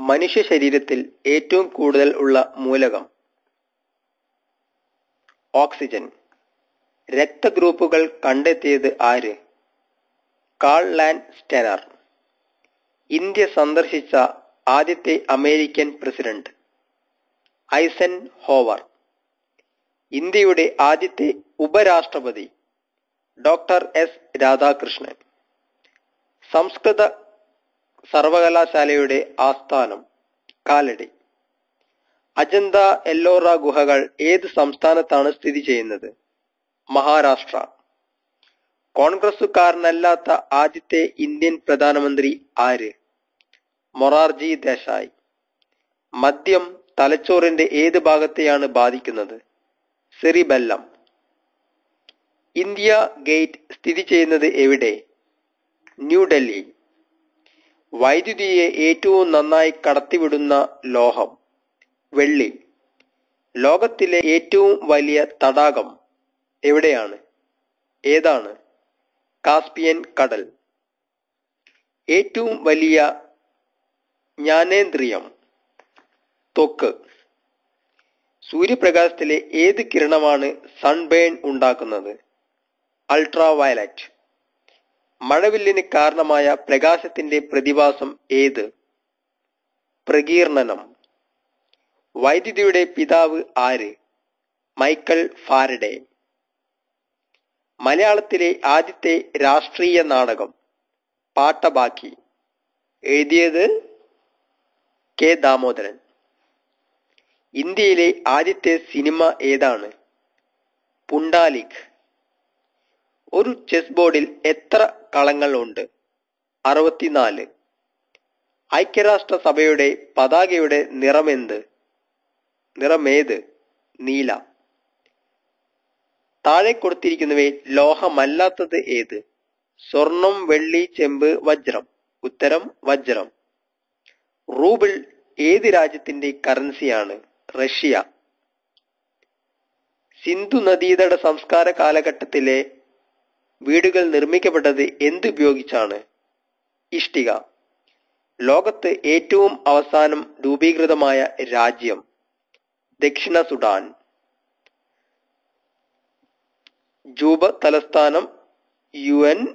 മനുഷ്യ ശരീരത്തിൽ ഏറ്റവും കൂടുതൽ ഉള്ള മൂലകം? ഓക്സിജൻ. രക്തഗ്രൂപ്പുകൾ കണ്ടെത്തിയത് ആര്? കാൾ ലാൻഡ്സ്റ്റെനർ. ഇന്ത്യ സന്ദർശിച്ച ആദ്യത്തെ അമേരിക്കൻ പ്രസിഡന്റ്? ഐസൻ ഹോവർ. ഇന്ത്യയുടെ ആദ്യത്തെ ഉപരാഷ്ട്രപതി? Doctor S Radhakrishnan. സംസ്കൃത സർവകലാശാലയുടെ ആസ്ഥാനം? കാലടി. അജന്ത എല്ലോറ ഗുഹകൾ ഏത് സംസ്ഥാനത്താണ് സ്ഥിതി ചെയ്യുന്നത്? മഹാരാഷ്ട്ര. കോൺഗ്രസുകാരനല്ലാത്ത ആദ്യത്തെ ഇന്ത്യൻ പ്രധാനമന്ത്രി ആര്? മൊറാർജി ദേശായി. മദ്യം തലച്ചോറിന്റെ ഏത് ഭാഗത്തെയാണ് ബാധിക്കുന്നത്? സെറിബെല്ലം. ഇന്ത്യ ഗേറ്റ് സ്ഥിതി ചെയ്യുന്നത് എവിടെ? ന്യൂഡൽഹി. വൈദ്യുതിയെ ഏറ്റവും നന്നായി കടത്തിവിടുന്ന ലോഹം? വെള്ളി. ലോകത്തിലെ ഏറ്റവും വലിയ തടാകം എവിടെയാണ്? ഏതാണ്? കാസ്പിയൻ കടൽ. ഏറ്റവും വലിയ ജ്ഞാനേന്ദ്രിയം? ത്വക്ക്. സൂര്യപ്രകാശത്തിലെ ഏത് കിരണമാണ് സൺബേൺ ഉണ്ടാക്കുന്നത്? അൾട്രാവയലറ്റ്. മഴവില്ലിന് കാരണമായ പ്രകാശത്തിന്റെ പ്രതിഭാസം ഏത്? പ്രകീർണനം. വൈദ്യുതിയുടെ പിതാവ് ആര്? Michael Faraday. മലയാളത്തിലെ ആദ്യത്തെ രാഷ്ട്രീയ നാടകം? പാട്ടബാക്കി. എഴുതിയത് കെ ദാമോദരൻ. ഇന്ത്യയിലെ ആദ്യത്തെ സിനിമ ഏതാണ്? പുണ്ടാലിക്. ഒരു ചെസ് ബോർഡിൽ എത്ര കളങ്ങൾ ഉണ്ട്? 64. ഐക്യരാഷ്ട്ര സഭയുടെ പതാകയുടെ നിറമേത്? നീല. താഴെ കൊടുത്തിരിക്കുന്നവയിൽ ലോഹമല്ലാത്തത് ഏത്? സ്വർണം, വെള്ളി, ചെമ്പ്, വജ്രം. ഉത്തരം വജ്രം. റൂബിൾ ഏത് രാജ്യത്തിന്റെ കറൻസിയാണ്? റഷ്യ. സിന്ധു നദീതട സംസ്കാര കാലഘട്ടത്തിലെ വീടുകൾ നിർമ്മിക്കപ്പെട്ടത് എന്തുപയോഗിച്ചാണ്? ഇഷ്ടിക. ലോകത്ത് ഏറ്റവും അവസാനം രൂപീകൃതമായ രാജ്യം? ദക്ഷിണ സുഡാൻ. ജൂബ തലസ്ഥാനം? UN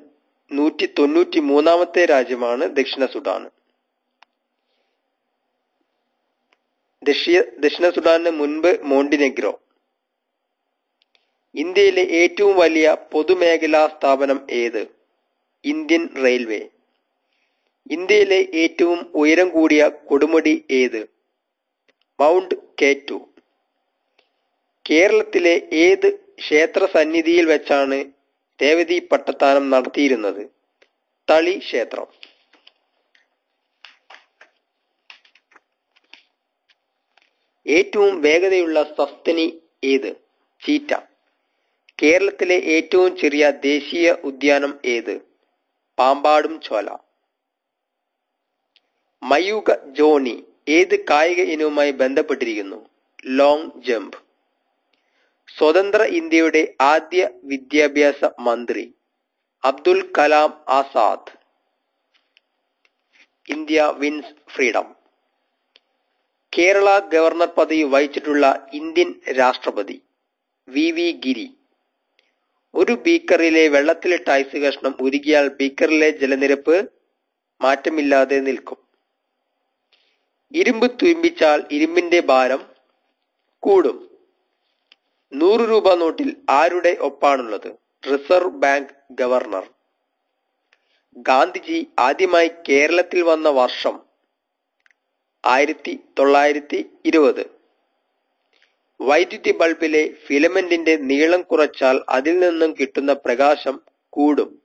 193 രാജ്യമാണ് ദക്ഷിണ സുഡാൻ. ദക്ഷിണ സുഡാന് മുൻപ് മോണ്ടിനെഗ്രോ. ഇന്ത്യയിലെ ഏറ്റവും വലിയ പൊതുമേഖലാ സ്ഥാപനം ഏത്? Indian railway. ഇന്ത്യയിലെ ഏറ്റവും ഉയരം കൂടിയ കൊടുമുടി ഏത്? Mount K2. കേരളത്തിലെ ഏത് ക്ഷേത്ര സന്നിധിയിൽ വെച്ചാണ് രേവതി പട്ടത്താനം നടത്തിയിരുന്നത്? തളി ക്ഷേത്രം. ഏറ്റവും വേഗതയുള്ള സസ്തനി ഏത്? ചീറ്റ. കേരളത്തിലെ ഏറ്റവും ചെറിയ ദേശീയ ഉദ്യാനം ഏത്? പാമ്പാടും ചോല. മയൂഖ ജോണി ഏത് കായിക ഇനവുമായി ബന്ധപ്പെട്ടിരിക്കുന്നു? Long jump. സ്വതന്ത്ര ഇന്ത്യയുടെ ആദ്യ വിദ്യാഭ്യാസ മന്ത്രി? Abdul Kalam Azad. India wins freedom. Kerala governor പദവി വഹിച്ചിട്ടുള്ള ഇന്ത്യൻ രാഷ്ട്രപതി? VV ഗിരി. ഒരു ബീക്കറിലെ വെള്ളത്തിലിട്ട ഐസ് കഷ്ണം ഉരുകിയാൽ ബീക്കറിലെ ജലനിരപ്പ് മാറ്റമില്ലാതെ നിൽക്കും. ഇരുമ്പ് തുരുമ്പിച്ചാൽ ഇരുമ്പിന്റെ ഭാരം കൂടും. 100 രൂപ നോട്ടിൽ ആരുടെ ഒപ്പാണുള്ളത്? Reserve bank governor. ഗാന്ധിജി ആദ്യമായി കേരളത്തിൽ വന്ന വർഷം? 1920. വൈദ്യുതി ബൾബിലെ ഫിലമെന്റിന്റെ നീളം കുറച്ചാൽ അതിൽ നിന്നും കിട്ടുന്ന പ്രകാശം കൂടും.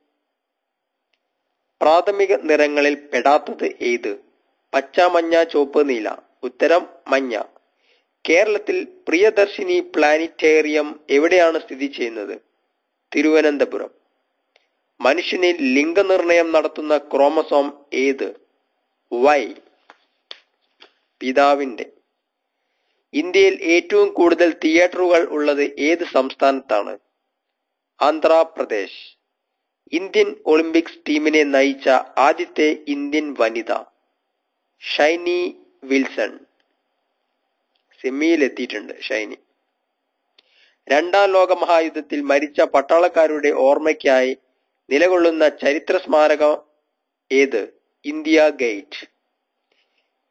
പ്രാഥമിക നിറങ്ങളിൽ പെടാത്തത് ഏത്? പച്ച, മഞ്ഞ, ചുവപ്പ്, നീല. ഉത്തരം മഞ്ഞ. കേരളത്തിൽ പ്രിയദർശിനി പ്ലാനിറ്റേറിയം എവിടെയാണ് സ്ഥിതി ചെയ്യുന്നത്? തിരുവനന്തപുരം. മനുഷ്യനിൽ ലിംഗനിർണയം നടത്തുന്ന ക്രോമസോം ഏത്? Y. പിതാവിന്റെ. ഇന്ത്യയിൽ ഏറ്റവും കൂടുതൽ തിയേറ്ററുകൾ ഉള്ളത് ഏത് സംസ്ഥാനത്താണ്? ആന്ധ്രാപ്രദേശ്. ഇന്ത്യൻ ഒളിമ്പിക്സ് ടീമിനെ നയിച്ച ആദ്യത്തെ ഇന്ത്യൻ വനിത? ഷൈനി വിൽസൺ. സെമിയിലെത്തിയിട്ടുണ്ട് ഷൈനി. രണ്ടാം ലോക മഹായുദ്ധത്തിൽ മരിച്ച പട്ടാളക്കാരുടെ ഓർമ്മയ്ക്കായി നിലകൊള്ളുന്ന ചരിത്ര സ്മാരകം ഏത്? India gate.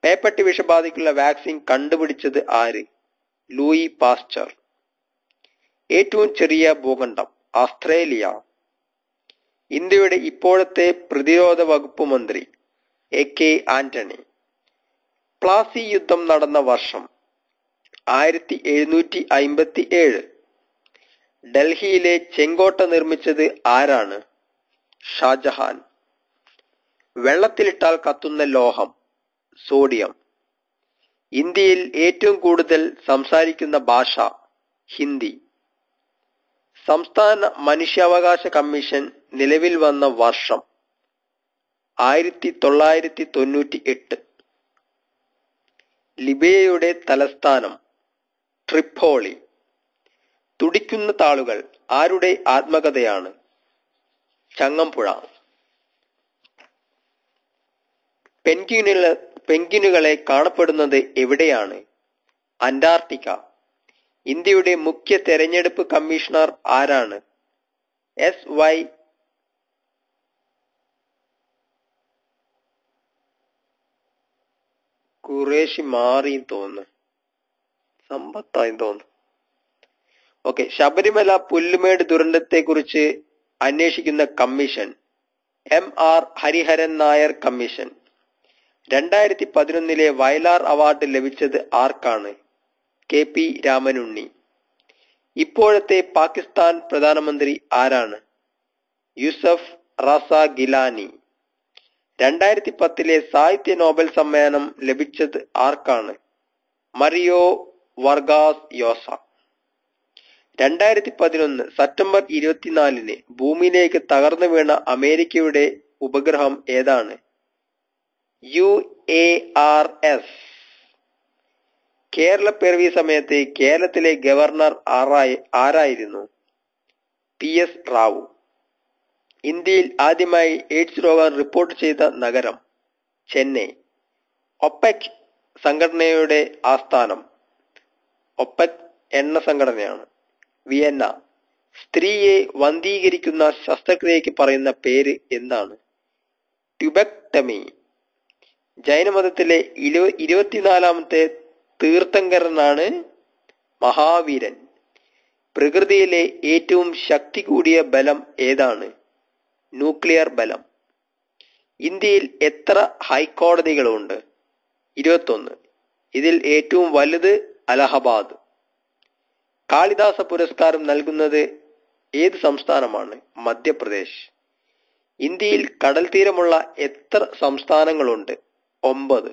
പേപ്പട്ടി വിഷബാധയ്ക്കുള്ള വാക്സിൻ കണ്ടുപിടിച്ചത് ആര്? Louis Pasteur. ഏറ്റവും ചെറിയ ഭൂഖണ്ഡം ഓസ്ട്രേലിയ. ഇന്ത്യയുടെ ഇപ്പോഴത്തെ പ്രതിരോധ വകുപ്പ് മന്ത്രി AK ആന്റണി. പ്ലാസി യുദ്ധം നടന്ന വർഷം 1757. ഡൽഹിയിലെ ചെങ്കോട്ട നിർമ്മിച്ചത് ആരാണ്? ഷാജഹാൻ. വെള്ളത്തിലിട്ടാൽ കത്തുന്ന ലോഹം സോഡിയം. ഇന്ത്യയിൽ ഏറ്റവും കൂടുതൽ സംസാരിക്കുന്ന ഭാഷ ഹിന്ദി. സംസ്ഥാന മനുഷ്യാവകാശ കമ്മീഷൻ നിലവിൽ വന്ന വർഷം 1998. ലിബിയയുടെ തലസ്ഥാനം ട്രിപ്പോളി. തുടിക്കുന്ന താളുകൾ ആരുടെ ആത്മകഥയാണ്? ചങ്ങമ്പുഴ. പെൻഗ്വിനുകളെ കാണപ്പെടുന്നത് എവിടെയാണ്? അന്റാർട്ടിക്ക. ഇന്ത്യയുടെ മുഖ്യ തെരഞ്ഞെടുപ്പ് കമ്മീഷണർ ആരാണ്? SY ഖുറേഷി. മാറി തോന്നുന്നു, സമ്പത്തായി തോന്നുന്നു. ഓക്കെ. ശബരിമല പുല്ലുമേട് ദുരന്തത്തെ കുറിച്ച് അന്വേഷിക്കുന്ന commission MR Hariharan Nair commission. 2011 Vayalar award ലഭിച്ചത് ആർക്കാണ്? KP രാമനുണ്ണി. ഇപ്പോഴത്തെ പാകിസ്ഥാൻ പ്രധാനമന്ത്രി ആരാണ്? യൂസഫ് റാസ ഗിലാനി. 2010 സാഹിത്യ നോബൽ സമ്മാനം ലഭിച്ചത് ആർക്കാണ്? മറിയോ വർഗാസ് യോസ. 2011 സെപ്റ്റംബർ 24 ഭൂമിയിലേക്ക് തകർന്നു വീണ അമേരിക്കയുടെ ഉപഗ്രഹം ഏതാണ്? UARS. കേരളപ്പിറവി സമയത്ത് കേരളത്തിലെ ഗവർണർ ആരായിരുന്നു? PS റാവു. ഇന്ത്യയിൽ ആദ്യമായി എയ്ഡ്സ് രോഗം റിപ്പോർട്ട് ചെയ്ത നഗരം ചെന്നൈ. ഒപെക് സംഘടനയുടെ ആസ്ഥാനം ഒപെക് എണ്ണ സംഘടനയാണ് വിയന്ന. സ്ത്രീയെ വന്ധീകരിക്കുന്ന ശസ്ത്രക്രിയയ്ക്ക് പറയുന്ന പേര് എന്താണ്? ട്യൂബെക്ടമി. ജൈനമതത്തിലെ 24ാമത്തെ തീർത്ഥങ്കരനാണ് മഹാവീരൻ. പ്രകൃതിയിലെ ഏറ്റവും ശക്തി കൂടിയ ബലം ഏതാണ്? ന്യൂക്ലിയർ ബലം. ഇന്ത്യയിൽ എത്ര ഹൈക്കോടതികളുണ്ട്? 21. ഇതിൽ ഏറ്റവും വലുത് അലഹബാദ്. കാളിദാസ പുരസ്കാരം നൽകുന്നത് ഏത് സംസ്ഥാനമാണ്? മധ്യപ്രദേശ്. ഇന്ത്യയിൽ കടൽ തീരമുള്ള എത്ര സംസ്ഥാനങ്ങളുണ്ട്? 9.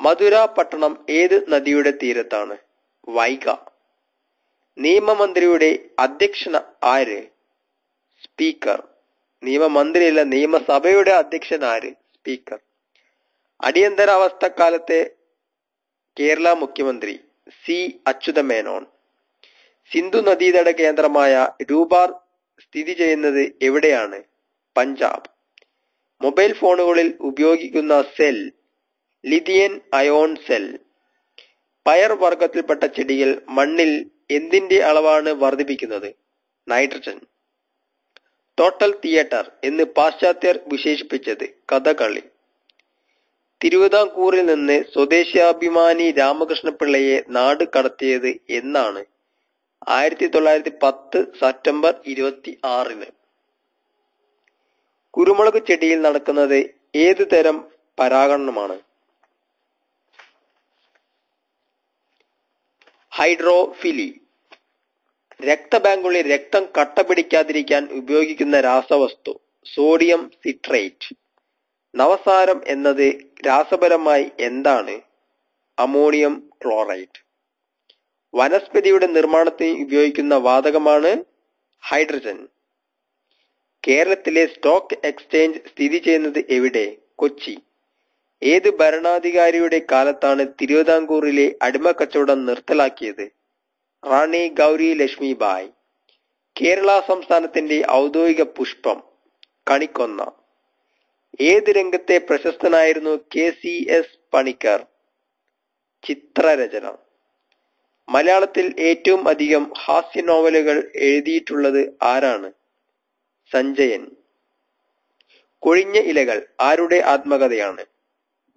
മധുര പട്ടണം ഏത് നദിയുടെ തീരത്താണ്? വൈഗ. നിയമമന്ത്രിയുടെ അധ്യക്ഷൻ ആര്? സ്പീക്കർ. നിയമമന്ത്രിയല്ല, നിയമസഭയുടെ അധ്യക്ഷൻ ആര്? സ്പീക്കർ. അടിയന്തരാവസ്ഥക്കാലത്തെ കേരള മുഖ്യമന്ത്രി C. അച്യുതമേനോൻ. സിന്ധു നദീതട കേന്ദ്രമായ രൂപാർ സ്ഥിതി ചെയ്യുന്നത് എവിടെയാണ്? പഞ്ചാബ്. മൊബൈൽ ഫോണുകളിൽ ഉപയോഗിക്കുന്ന സെൽ ലിഥിയൻ അയോൺ സെൽ. പയർ വർഗത്തിൽപ്പെട്ട ചെടികൾ മണ്ണിൽ എന്തിന്റെ അളവാണ് വർദ്ധിപ്പിക്കുന്നത്? നൈട്രജൻ. ടോട്ടൽ തിയേറ്റർ എന്ന് പാശ്ചാത്യർ വിശേഷിപ്പിച്ചത് കഥകളി. തിരുവിതാംകൂറിൽ നിന്ന് സ്വദേശാഭിമാനി രാമകൃഷ്ണപിള്ളയെ നാട് കടത്തിയത് എന്നാണ്? 1910 സെപ്റ്റംബർ 26. കുരുമുളക് ചെടിയിൽ നടക്കുന്നത് ഏതു തരം പരാഗണമാണ്? ഹൈഡ്രോഫിലി. രക്തബാങ്കുകളിൽ രക്തം കട്ട പിടിക്കാതിരിക്കാൻ ഉപയോഗിക്കുന്ന രാസവസ്തു സോഡിയം സിട്രേറ്റ്. നവസാരം എന്നത് രാസപരമായി എന്താണ്? Ammonium chloride. വനസ്പതിയുടെ നിർമ്മാണത്തിന് ഉപയോഗിക്കുന്ന വാതകമാണ് ഹൈഡ്രജൻ. കേരളത്തിലെ സ്റ്റോക്ക് എക്സ്ചേഞ്ച് സ്ഥിതി ചെയ്യുന്നത് എവിടെ? കൊച്ചി. ഏത് ഭരണാധികാരിയുടെ കാലത്താണ് തിരുവിതാംകൂറിലെ അടിമക്കച്ചവടം നിർത്തലാക്കിയത്? റാണി ഗൗരി ലക്ഷ്മിബായ്. കേരള സംസ്ഥാനത്തിന്റെ ഔദ്യോഗിക പുഷ്പം കണിക്കൊന്ന. ഏത് രംഗത്തെ പ്രശസ്തനായിരുന്നു KCS പണിക്കർ? ചിത്രരചന. മലയാളത്തിൽ ഏറ്റവും അധികം ഹാസ്യ നോവലുകൾ എഴുതിയിട്ടുള്ളത് ആരാണ്? സഞ്ജയൻ. കൊഴിഞ്ഞ ഇലകൾ ആരുടെ ആത്മകഥയാണ്?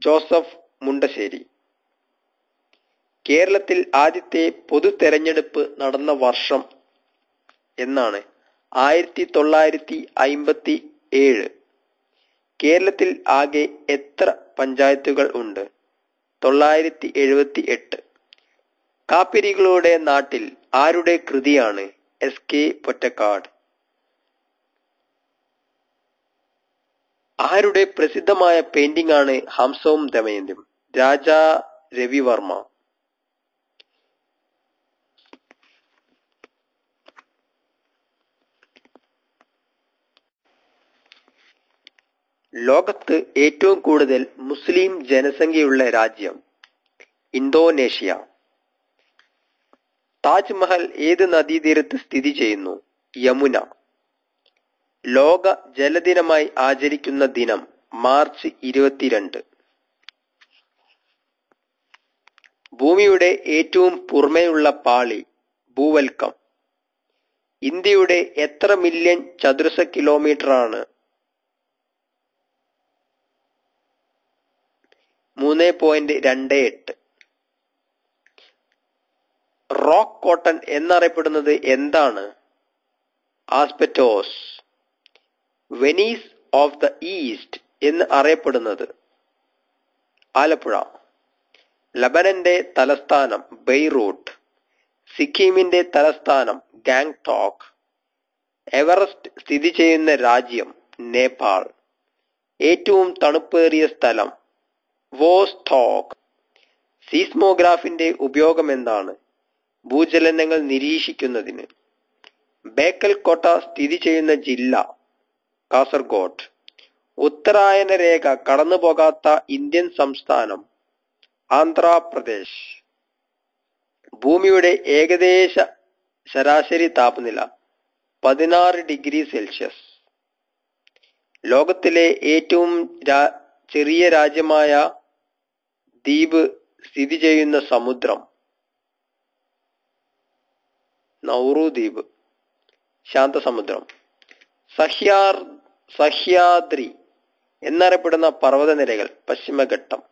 ജോസഫ് മുണ്ടശ്ശേരി. കേരളത്തിൽ ആദ്യത്തെ പൊതു തെരഞ്ഞെടുപ്പ് നടന്ന വർഷം എന്നാണ്? 1957. കേരളത്തിൽ ആകെ എത്ര പഞ്ചായത്തുകൾ ഉണ്ട്? 978. കാപ്പിരികളുടെ നാട്ടിൽ ആരുടെ കൃതിയാണ്? SK പൊറ്റക്കാട്. ആരുടെ പ്രസിദ്ധമായ പെയിന്റിംഗ് ആണ് ഹംസവും ദമയന്തിയും? രാജാ രവിവർമ്മ. ലോകത്ത് ഏറ്റവും കൂടുതൽ മുസ്ലിം ജനസംഖ്യയുള്ള രാജ്യം? ഇന്തോനേഷ്യ. താജ്മഹൽ ഏത് നദീതീരത്ത് സ്ഥിതി ചെയ്യുന്നു? യമുന. ലോക ജലദിനമായി ആചരിക്കുന്ന ദിനം മാർച്ച് 22. ഭൂമിയുടെ ഏറ്റവും പുറമേയുള്ള പാളി? ഭൂവൽക്കം. ഇന്ത്യയുടെ എത്ര മില്യൺ ചതുരശ്ര കിലോമീറ്ററാണ്? 3.28. റോക്ക് കോട്ടൺ എന്നറിയപ്പെടുന്നത് എന്താണ്? Asbestos. Venice of the east എന്ന് അറിയപ്പെടുന്നത്? ആലപ്പുഴ. ലബനന്റെ തലസ്ഥാനം? ബെയ്റൂട്ട്. സിക്കിമിന്റെ തലസ്ഥാനം? ഗാംഗ്ടോക്ക്. എവറസ്റ്റ് സ്ഥിതി ചെയ്യുന്ന രാജ്യം? നേപ്പാൾ. ഏറ്റവും തണുപ്പേറിയ സ്ഥലം? വോസ്റ്റോക്ക്. സീസ്മോഗ്രാഫിന്റെ ഉപയോഗം എന്താണ്? ഭൂചലനങ്ങൾ നിരീക്ഷിക്കുന്നതിന്. ബേക്കൽ കോട്ട സ്ഥിതി ചെയ്യുന്ന ജില്ല? കാസർഗോഡ്. ഉത്തരായന രേഖ കടന്നു പോകാത്ത ഇന്ത്യൻ സംസ്ഥാനം? ആന്ധ്രാപ്രദേശ്. ഭൂമിയുടെ ഏകദേശ ശരാശരി താപനില? 16 ഡിഗ്രി സെൽഷ്യസ്. ലോകത്തിലെ ഏറ്റവും ചെറിയ രാജ്യമായ ദ്വീപ് സ്ഥിതി ചെയ്യുന്ന സമുദ്രം? നൗറു ദ്വീപ്. ശാന്തസമുദ്രം. സഹ്യാദ്രി എന്നറിയപ്പെടുന്ന പർവ്വതനിരകൾ? പശ്ചിമഘട്ടം.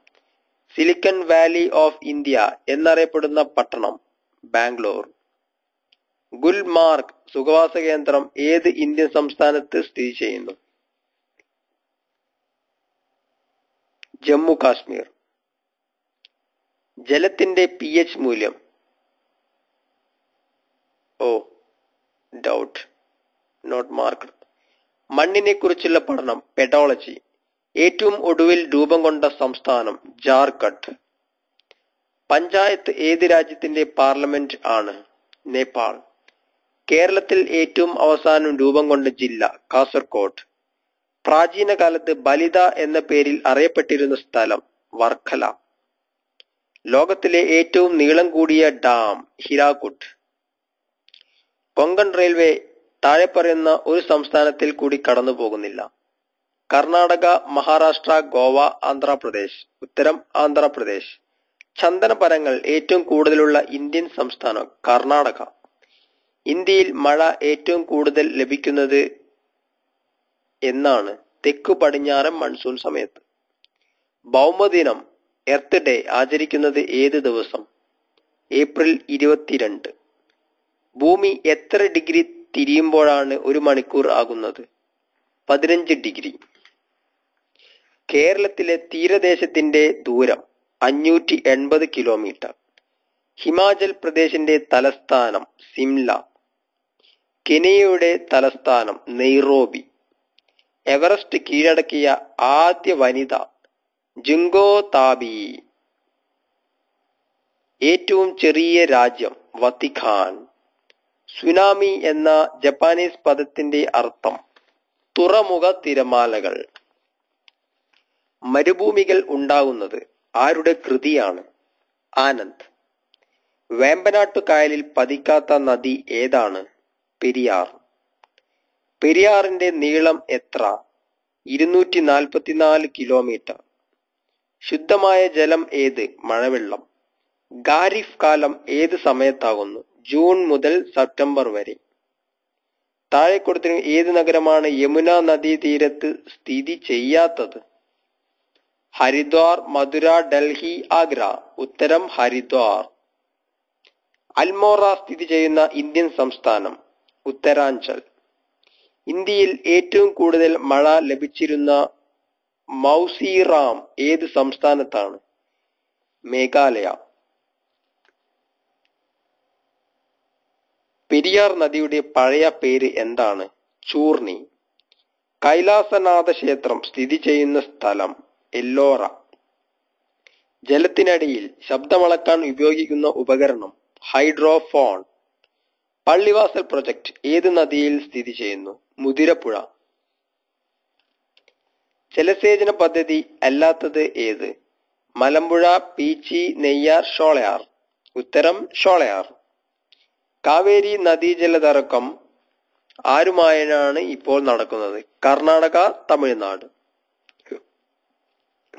സിലിക്കൺ വാലി ഓഫ് ഇന്ത്യ എന്നറിയപ്പെടുന്ന പട്ടണം? ബാംഗ്ലൂർ. ഗുൽമാർഗ് സുഖവാസ കേന്ദ്രം ഏത് ഇന്ത്യൻ സംസ്ഥാനത്ത് സ്ഥിതി ചെയ്യുന്നു? ജമ്മു കാശ്മീർ. ജലത്തിന്റെ pH മൂല്യം? Doubt not marked. മണ്ണിനെ കുറിച്ചുള്ള പഠനം? പെഡോളജി. ഏറ്റവും ഒടുവിൽ രൂപം കൊണ്ട സംസ്ഥാനം? ജാർഖണ്ഡ്. പഞ്ചായത്ത് ഏത് രാജ്യത്തിന്റെ പാർലമെന്റ് ആണ്? നേപ്പാൾ. കേരളത്തിൽ ഏറ്റവും അവസാനം രൂപം കൊണ്ട ജില്ല? കാസർഗോഡ്. പ്രാചീന കാലത്ത് ബലിത എന്ന പേരിൽ അറിയപ്പെട്ടിരുന്ന സ്ഥലം? വർക്കല. ലോകത്തിലെ ഏറ്റവും നീളം കൂടിയ ഡാം? ഹിരാക്കുഡ്. കൊങ്കൺ റെയിൽവേ താഴെ പറയുന്ന ഒരു സംസ്ഥാനത്തിൽ കൂടി കടന്നു പോകുന്നില്ല? കർണാടക, മഹാരാഷ്ട്ര, ഗോവ, ആന്ധ്രാപ്രദേശ്. ഉത്തരം ആന്ധ്രാപ്രദേശ്. ചന്ദനമരങ്ങൾ ഏറ്റവും കൂടുതലുള്ള ഇന്ത്യൻ സംസ്ഥാനം? കർണാടക. ഇന്ത്യയിൽ മഴ ഏറ്റവും കൂടുതൽ ലഭിക്കുന്നത് എന്നാണ്? തെക്കു പടിഞ്ഞാറൻ മൺസൂൺ സമയത്ത്. ഭൗമദിനം എർത്ത് ഡേ ആചരിക്കുന്നത് ഏത് ദിവസം? ഏപ്രിൽ 22. ഭൂമി എത്ര ഡിഗ്രി തിരിയുമ്പോഴാണ് ഒരു മണിക്കൂർ ആകുന്നത്? 15 ഡിഗ്രി. കേരളത്തിലെ തീരദേശത്തിന്റെ ദൂരം? 580 കിലോമീറ്റർ. ഹിമാചൽ പ്രദേശിന്റെ തലസ്ഥാനം? സിംല. കെനിയയുടെ തലസ്ഥാനം? നെയ്റോബി. എവറസ്റ്റ് കീഴടക്കിയ ആദ്യ വനിത? ജിങ്കോ താബി. ഏറ്റവും ചെറിയ രാജ്യം? വത്തിക്കാൻ. സുനാമി എന്ന ജപ്പാനീസ് പദത്തിന്റെ അർത്ഥം? തുറമുഖ തിരമാലകൾ. മരുഭൂമികൾ ഉണ്ടാകുന്നത് ആരുടെ കൃതിയാണ്? ആനന്ദ്. വേമ്പനാട്ടു കായലിൽ പതിക്കാത്ത നദി ഏതാണ്? പെരിയാർ. പെരിയാറിന്റെ നീളം എത്ര? 244 കിലോമീറ്റർ. ശുദ്ധമായ ജലം ഏത്? മഴവെള്ളം. ഖാരിഫ് കാലം ഏത് സമയത്താകുന്നു? ജൂൺ മുതൽ സെപ്റ്റംബർ വരെ. താഴെ കൊടുത്തിരിക്കുന്ന ഏത് നഗരമാണ് യമുന നദീതീരത്ത് സ്ഥിതി ചെയ്യാത്തത്? ഹരിദ്വാർ, മധുര, ഡൽഹി, ആഗ്ര. ഉത്തരം ഹരിദ്വാർ. അൽമോറ സ്ഥിതി ചെയ്യുന്ന ഇന്ത്യൻ സംസ്ഥാനം? ഉത്തരാഞ്ചൽ. ഇന്ത്യയിൽ ഏറ്റവും കൂടുതൽ മഴ ലഭിച്ചിരുന്ന മൗസിറാം ഏത് സംസ്ഥാനത്താണ്? മേഘാലയ. പെരിയാർ നദിയുടെ പഴയ പേര് എന്താണ്? ചൂർണി. കൈലാസനാഥ ക്ഷേത്രം സ്ഥിതി ചെയ്യുന്ന സ്ഥലം? എല്ലോറ. ജലത്തിനടിയിൽ ശബ്ദമളക്കാൻ ഉപയോഗിക്കുന്ന ഉപകരണം? ഹൈഡ്രോഫോൺ. പള്ളിവാസൽ പ്രൊജക്ട് ഏത് നദിയിൽ സ്ഥിതി ചെയ്യുന്നു? മുതിരപ്പുഴ. ജലസേചന പദ്ധതി അല്ലാത്തത് ഏത്? മലമ്പുഴ, പീച്ചി, നെയ്യാർ, ഷോളയാർ. ഉത്തരം ഷോളയാർ. കാവേരി നദീജലതർക്കം ആരുമായാണ് ഇപ്പോൾ നടക്കുന്നത്? കർണാടക, തമിഴ്നാട്.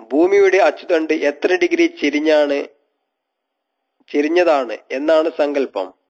ഭൂമിയുടെ അച്ചുതണ്ട് എത്ര ഡിഗ്രി ചെരിഞ്ഞതാണ് എന്നാണ് സങ്കല്പം?